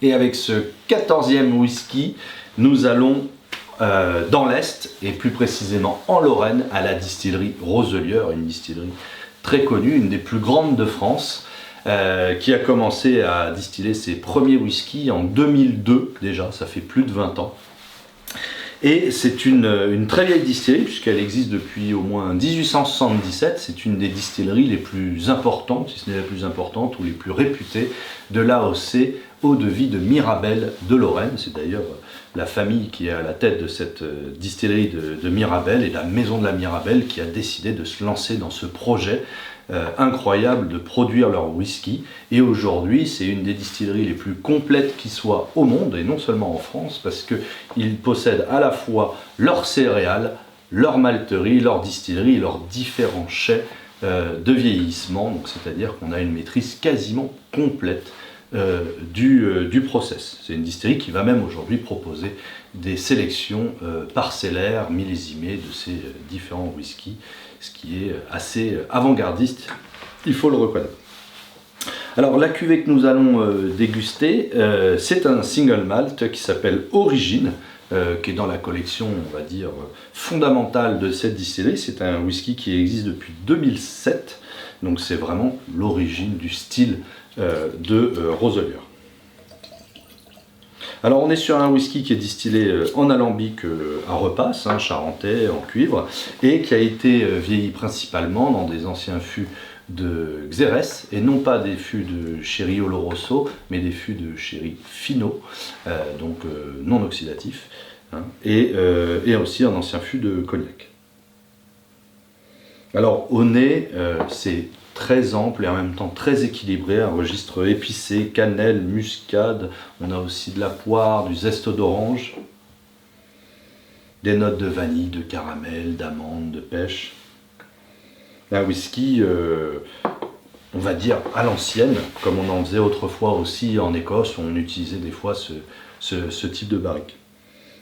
Et avec ce 14e whisky, nous allons dans l'Est, et plus précisément en Lorraine, à la distillerie Roselière, une distillerie très connue, une des plus grandes de France, qui a commencé à distiller ses premiers whiskies en 2002 déjà, ça fait plus de 20 ans. Et c'est une très vieille distillerie puisqu'elle existe depuis au moins 1877. C'est une des distilleries les plus importantes, si ce n'est la plus importante ou les plus réputées de l'AOC Eau-de-Vie de Mirabel de Lorraine. C'est d'ailleurs la famille qui est à la tête de cette distillerie de Mirabel et la maison de la Mirabel qui a décidé de se lancer dans ce projet incroyable de produire leur whisky. Et aujourd'hui, c'est une des distilleries les plus complètes qui soit au monde, et non seulement en France, parce qu'ils possèdent à la fois leurs céréales, leur malterie, leur distillerie, leurs différents chais de vieillissement. Donc, c'est-à-dire qu'on a une maîtrise quasiment complète du process. C'est une distillerie qui va même aujourd'hui proposer des sélections parcellaires, millésimées de ces différents whiskies, ce qui est assez avant-gardiste, il faut le reconnaître. Alors la cuvée que nous allons déguster, c'est un single malt qui s'appelle Origine, qui est dans la collection, on va dire, fondamentale de cette distillerie. C'est un whisky qui existe depuis 2007, donc c'est vraiment l'origine du style de Roselière. Alors on est sur un whisky qui est distillé en alambic à repasse, charentais, en cuivre, et qui a été vieilli principalement dans des anciens fûts de Xérès, et non pas des fûts de sherry Oloroso, mais des fûts de sherry Fino, donc non oxydatifs, et aussi un ancien fût de cognac. Alors au nez, c'est très ample et en même temps très équilibré, un registre épicé, cannelle, muscade, on a aussi de la poire, du zeste d'orange, des notes de vanille, de caramel, d'amande, de pêche. Un whisky, on va dire à l'ancienne, comme on en faisait autrefois aussi en Écosse, où on utilisait des fois ce type de barrique.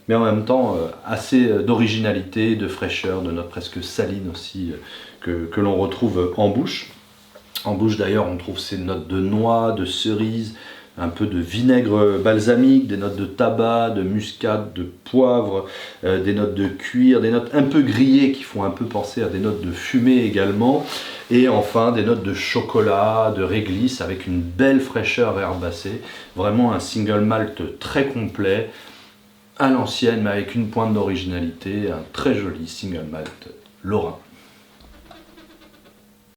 Mais en même temps, assez d'originalité, de fraîcheur, de notes presque salines aussi, que l'on retrouve en bouche. En bouche d'ailleurs, on trouve ces notes de noix, de cerise, un peu de vinaigre balsamique, des notes de tabac, de muscade, de poivre, des notes de cuir, des notes un peu grillées qui font un peu penser à des notes de fumée également. Et enfin des notes de chocolat, de réglisse avec une belle fraîcheur herbacée. Vraiment un single malt très complet, à l'ancienne mais avec une pointe d'originalité, un très joli single malt lorrain.